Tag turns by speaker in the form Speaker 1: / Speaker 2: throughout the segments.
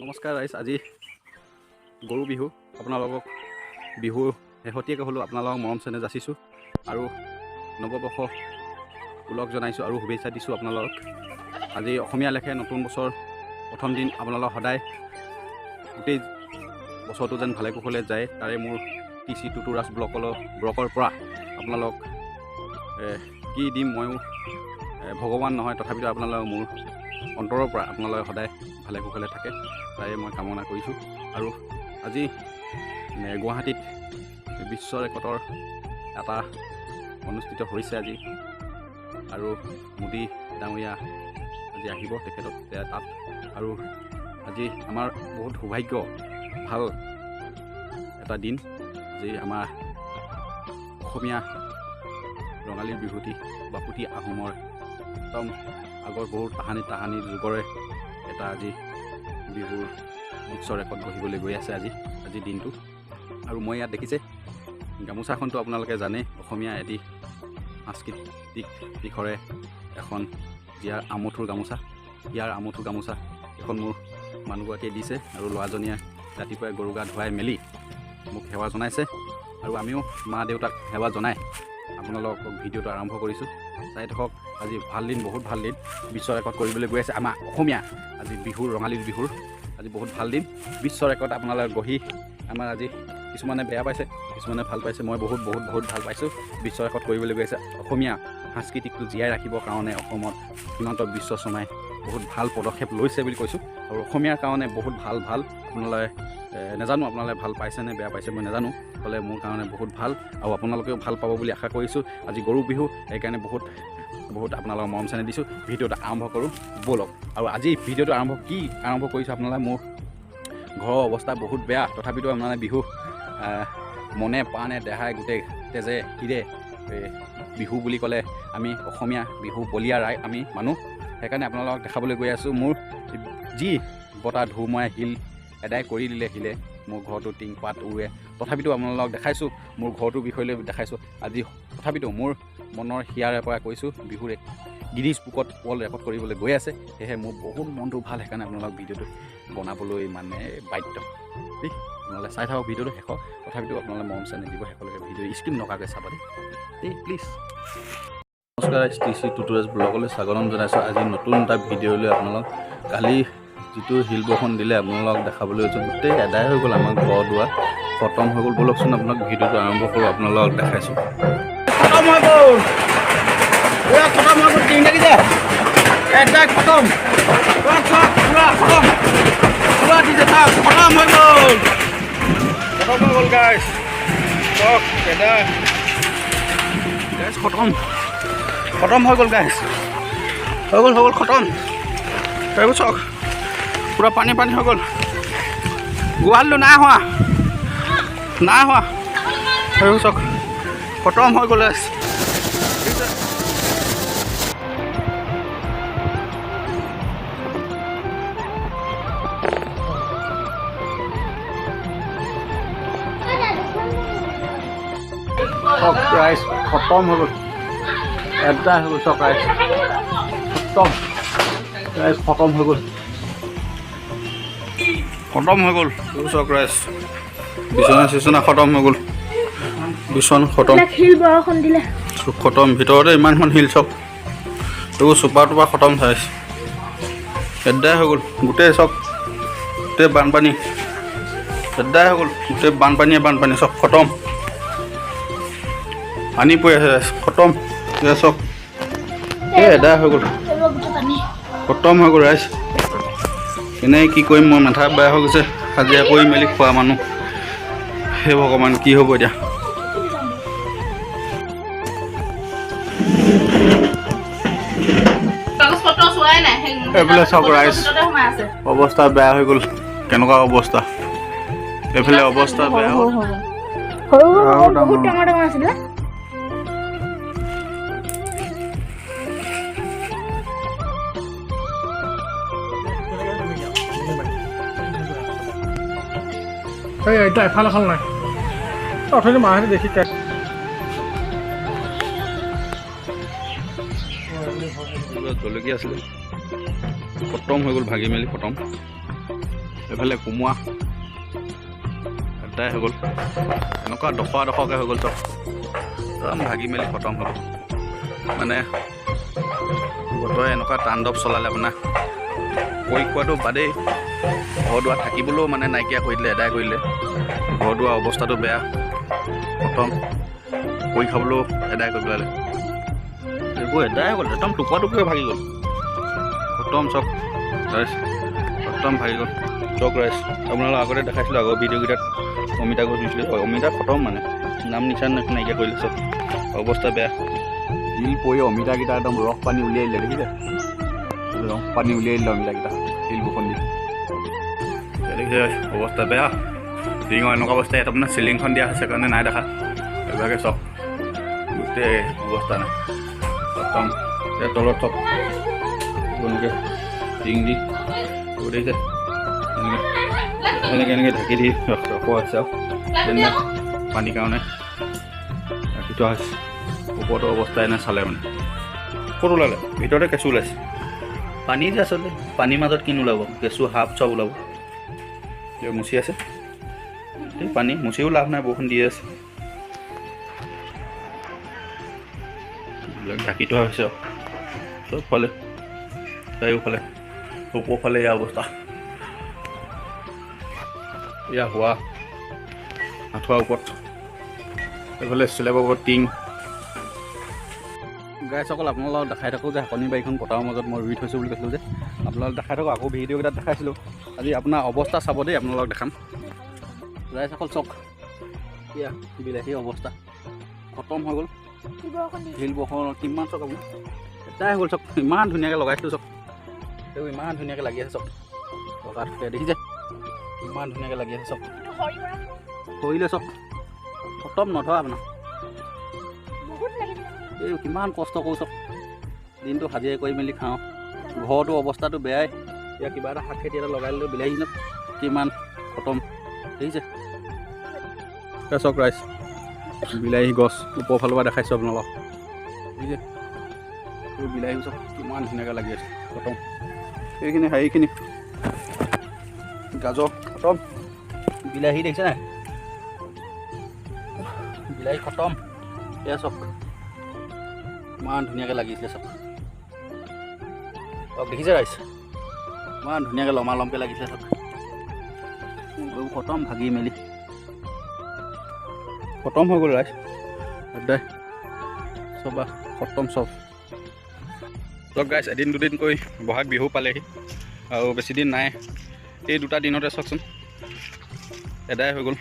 Speaker 1: নমস্কাৰ ৰাইজ, আজি গৰু বিহু। আপোনালোকক বিহু শেহতীয়াকৈ হ'লেও আপোনালোকক মৰম চেনেহ যাচিছোঁ আৰু নৱবৰ্ষ ওলগ জনাইছোঁ আৰু শুভেচ্ছা দিছোঁ আপোনালোকক। আজি অসমীয়া লেখে নতুন বছৰ প্ৰথম দিন। আপোনালোক সদায় গোটেই বছৰটো যেন ভালে কুশলে যায়, তাৰে মোৰ TC টুটুৰাজ ব্লকৰ পৰা আপোনালোক কি দিম, ময়ো ভগৱান নহয়, তথাপিতো আপোনালোক মোৰ অন্তৰৰ পৰা আপোনালোকে সদায় ভালে কুশলে থাকে, তাৰে মই কামনা কৰিছোঁ। আৰু আজি গুৱাহাটীত বিশ্ব ৰেকৰ্ডৰ এটা অনুষ্ঠিত হৈছে আজি, আৰু মোদী ডাঙৰীয়া আজি আহিব তেখেতক তাত। আৰু আজি আমাৰ বহুত সৌভাগ্য ভাল এটা দিন, যি আমাৰ অসমীয়া ৰঙালীৰ বিহুটি বাপুতি আহোমৰ একদম আগৰ বহুত তাহানিৰ যুগৰে এটা আজি বিহুৰ বিশ্ব ৰেকৰ্ড গঢ়িবলৈ গৈ আছে আজিৰ দিনটো। আৰু মই ইয়াত দেখিছে গামোচাখনটো আপোনালোকে জানে, অসমীয়া এটি সাংস্কৃতিক দিশৰে এখন ইয়াৰ আমঠুৰ গামোচা এখন মোৰ মানুহগৰাকীয়ে দিছে, আৰু ল'ৰাজনীয়ে ৰাতিপুৱাই গৰু গা ধুৱাই মেলি মোক সেৱা জনাইছে, আৰু আমিও মা দেউতাক সেৱা জনাই আপোনালোকক ভিডিঅ'টো আৰম্ভ কৰিছোঁ। চাই থাকক, আজি ভাল দিন, বহুত ভাল দিন। বিশ্ব ৰেকৰ্ড কৰিবলৈ গৈ আছে আমাৰ অসমীয়া আজি বিহুৰ, ৰঙালীৰ বিহুৰ আজি বহুত ভাল দিন। বিশ্ব ৰেকৰ্ড আপোনালোকে গঢ়ি আমাৰ আজি কিছুমানে বেয়া পাইছে, কিছুমানে ভাল পাইছে, মই বহুত ভাল পাইছোঁ। বিশ্ব ৰেকৰ্ড কৰিবলৈ গৈ আছে অসমীয়া সাংস্কৃতিকটো জীয়াই ৰাখিবৰ কাৰণে অসমত হিমন্ত বিশ্ব শৰ্মাই বহুত ভাল পদক্ষেপ লৈছে বুলি কৈছোঁ, আৰু অসমীয়াৰ কাৰণে বহুত ভাল আপোনালোকে নাজানো, আপোনালোকে ভাল পাইছে নে বেয়া পাইছে মই নাজানো, হ'লে মোৰ কাৰণে বহুত ভাল, আৰু আপোনালোকেও ভাল পাব বুলি আশা কৰিছোঁ। আজি গৰু বিহু, সেইকাৰণে বহুত আপোনালোকক মৰম চেনেহ দিছোঁ। ভিডিঅ'টো আৰম্ভ কৰোঁ ব'লক। আৰু আজি ভিডিঅ'টো আৰম্ভ কৰিছোঁ। আপোনালোকে মোৰ ঘৰৰ অৱস্থা বহুত বেয়া, তথাপিতো আপোনালোকে বিহু মনে প্ৰাণে দেহাই গোটেই তেজে হিৰে বিহু বুলি ক'লে আমি অসমীয়া বিহু বলীয়া আমি মানুহ, সেইকাৰণে আপোনালোকক দেখাবলৈ গৈ আছোঁ। মোৰ যি বতাহ ধুমুহাই শিল এদায় কৰি দিলে শিলে, মোৰ ঘৰটো টিংপাত উৰে, তথাপিতো আপোনালোকক দেখাইছোঁ, মোৰ ঘৰটোৰ বিষয়লৈ দেখাইছোঁ আজি। তথাপিতো মোৰ মনৰ হিয়াৰে পৰা কৈছোঁ, বিহুৰ গিনিজ বুকত ৱৰ্ল্ড ৰেকৰ্ড কৰিবলৈ গৈ আছে, সেয়েহে মোৰ বহুত মনটো ভাল, সেইকাৰণে আপোনালোক ভিডিঅ'টো বনাবলৈ মানে বাধ্য দেই। আপোনালোকে চাই থাকক ভিডিঅ'টো শেষত, তথাপিতো আপোনালোকে মৰম চেনেহ দিব, শেষলৈকে ভিডিঅ' স্কিপ নকৰাকৈ চাব দেই প্লিজ। নমস্কাৰ, TC টুটুৰাজ ব্লগলৈ স্বাগতম জনাইছোঁ। আজি নতুন এটা ভিডিঅ' লৈ আপোনালোক কালি যিটো শিল বৰষুণ দিলে আপোনালোকক দেখাবলৈ গৈছোঁ, গোটেই এদাই হৈ গ'ল, আমাৰ ঘৰ দুৱাৰ খতম হৈ গ'ল। ব'লকচোন আপোনাক ভিডিঅ'টো আৰম্ভ কৰোঁ, আপোনালোকক দেখাইছোঁ। খতম হৈ গ'ল, খতম হৈ গ'ল, টিং লাগি যায় এদাই খতম, পুৰা দিছে তাক, খতম হৈ গ'ল গাইছ, চক এদাই গাইছ, খতম হৈ গ'ল গাইছ, হৈ গ'ল খতম, এইবোৰ চক পুৰা পানী হৈ গ'ল। গোৱালটো নাই হোৱা, এইবোৰ চক খতম হৈ গ'ল গাইছ। ৰাইজ খতম হৈ গ'ল, এদাই হৈ গ'ল, চক ৰাইজ খতম হৈ গ'ল, চক ৰাইজ বিচনা খতম হৈ গ'ল, খতম, ভিতৰতে ইমানখন শিল চক, এইবোৰ চুপাৰ টুপাৰ খতম চাইজ, এদাই হৈ গ'ল গোটেই চক, গোটেই বানপানী এদাই হৈ গ'ল, গোটেই বানপানী চব খতম, পানী পৰি আছে খতম, চক এদাই হৈ গ'ল, খতম হৈ গ'ল ৰাইজ। এনেই কি কৰিম, মই মাথা বেয়া হৈ গৈছে, হাজিৰা কৰি মেলি খোৱা মানুহ, হে ভগৱান কি হ'ব এতিয়া। এইফালে চক ৰাইজ অৱস্থা বেয়া হৈ গ'ল, কেনেকুৱা অৱস্থা, এইফালে অৱস্থা বেয়া হ'ল,
Speaker 2: এইটো এফাল এখন নাই, অথনি মাহঁতে দেখি
Speaker 1: জলকীয়া আছিলে, খতম হৈ গ'ল, ভাগি মেলি খতম। এইফালে কোমোৰা এটাই হৈ গ'ল। এনেকুৱা ডখৰকৈ হৈ গ'ল চব, একদম ভাগি মেলি খতম হ'ল। মানে বতৰে এনেকুৱা তাণ্ডৱ চলালে আপোনাৰ, কৈ খোৱাটো বাদেই, ঘৰ দুৱাৰ থাকিবলৈও মানে নাইকিয়া কৰি দিলে, এদাই কৰি দিলে। ঘৰ দুৱাৰ অৱস্থাটো বেয়া, খতম। কৰি খাবলৈও এদাই কৰি পেলালে। এইবোৰ এদাই গ'ল, একদম টুকুৰা টুকুৰে ভাগি গ'ল, খতম চব ৰাইজ, খতম ভাগি গ'ল চব ৰাইজ। আপোনালোকক আগতে দেখাইছিলোঁ, আগৰ ভিডিঅ'কেইটাত অমিতা গছ ৰুইছিলে, অমিতা খতম মানে নাম নিচান নাইকিয়া কৰিলে চব, অৱস্থা বেয়া। শিল পৰি অমিতাকেইটা একদম ৰস পানী উলিয়াই দিলে, দেখিছে? ৰস পানী উলিয়াই দিলে অমিতাকেইটা শিলবোৰ দি, দেখিছে? অৱস্থা বেয়া। টিঙৰ এনেকুৱা অৱস্থা, ইয়াত আপোনাৰ চিলিংখন দিয়া হৈছে কাৰণে নাই দেখা, এইভাগে চব গোটেই অৱস্থা নাই, খতম। ইয়াৰ তলত চব এনেকৈ টিং দি দেখিছে, এনেকৈ ঢাকি দি ৰখোৱা হৈছে আৰু যেনে পানীৰ কাৰণে ৰাখি থোৱা হৈছে। ওপৰতো অৱস্থা এনে চালে মানে ক'ত ওলালে, ভিতৰতে কেঁচু ওলাইছে। পানী যে আচলতে পানীৰ মাজত কিনো ওলাব, কেঁচু সাপ চব ওলাব। মুচি আছে, এই পানী মুচিও লাভ নাই, বৰষুণ দিয়ে আছে। এইবিলাক ঢাকি থোৱা হৈছে আৰু চবফালে, চাৰিওফালে, ওপৰফালে ইয়াৰ অৱস্থা। এয়া হোৱা আঁঠুৱাৰ ওপৰত, এইফালে চিলাবৰ ওপৰত টিং। গাইসকল আপোনালোকক দেখাই থাকোঁ যে শাকনি বাৰীখন পথাৰৰ মাজত মই ৰুই থৈছোঁ বুলি কৈছিলোঁ যে, আপোনালোকক দেখাই থাকোঁ। আকৌ ভিডিঅ'কেইটাত দেখাইছিলোঁ, আজি আপোনাৰ অৱস্থা চাব দেই, আপোনালোকক দেখাম। গাইসকল চাওক, এয়া বিলাহী অৱস্থা খতম হৈ গ'ল। শিল বৰষুণ কিমান চাওক আপুনি, এটাই হৈ গ'ল চাওক, ইমান ধুনীয়াকৈ লগাইছিলোঁ চাওক, তেওঁ ইমান ধুনীয়াকৈ লাগি আছে চাওক, টকা দেখিছে ইমান ধুনীয়াকৈ লাগি আছে চাওক, সৰিলে চাওক, খতম নধৰা আপোনাৰ। এই কিমান কষ্ট কৰোঁ চাওক, দিনটো হাজিৰা কৰি মেলি খাওঁ, ঘৰটো অৱস্থাটো বেয়াই। এতিয়া কিবা এটা শাক খেতি এটা লগাই দিলোঁ বিলাহীনত, কিমান খতম দেখিছে? চাওক ৰাইজ, বিলাহী গছ ওপৰৰ ফালৰ পৰা দেখাইছোঁ আপোনালোকক, বুজিছে? বিলাহী চাওক কিমান ধুনীয়াকৈ লাগি আছে, খতম। এইখিনি হেৰিখিনি গাজৰ খতম, বিলাহী দেখিছে নাই, বিলাহী খতম। এয়া চাওক ইমান ধুনীয়াকৈ লাগিছিলে চাওক, চাওক দেখিছে ৰাইজ, ইমান ধুনীয়াকৈ লমা লমকৈ লাগিছিলে চাওক, এইবোৰ খতম ভাগি মেলি খতম হৈ গ'ল ৰাইজ, একদাই চব খতম চব। চাওক গাইছ, এদিন দুদিনকৈ বহাগ বিহু পালেহি আৰু বেছি দিন নাই, এই দুটা দিনতে চাওকচোন এদাই হৈ গ'ল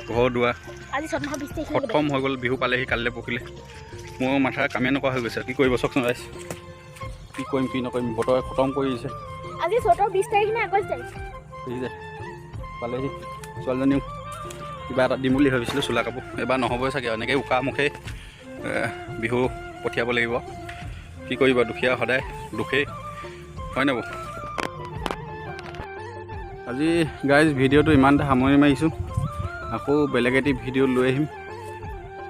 Speaker 1: ঘৰ দুৱাৰ, খতম হৈ গ'ল। বিহু পালেহি কালিলৈ পৰহিলৈ, মোৰ মাথা কামেই নকৰা হৈ গৈছে, কি কৰিব চাওকচোন ৰাইজ, কি কৰিম কি নকৰিম, বতৰে খতম কৰি দিছে।
Speaker 3: আজি 20 তাৰিখ নে 21 তাৰিখ
Speaker 1: দেখিছে? পালেহি, ছোৱালীজনীও কিবা এটা দিম বুলি ভাবিছিলোঁ, চোলা কাপোৰ, এবাৰ নহ'বই চাগে, এনেকৈ উকা মুখে বিহু পঠিয়াব লাগিব। কি কৰিব, দুখীয়া সদায় দুখেই, হয় নাই বাৰু? আজি গাইজ ভিডিঅ'টো ইমানতে সামৰি মাৰিছোঁ, আকৌ বেলেগ এটি ভিডিঅ' লৈ আহিম।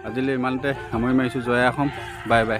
Speaker 1: আজিলৈ ইমানতে সামৰি মাৰিছোঁ। জয় অসম, বাই বাই।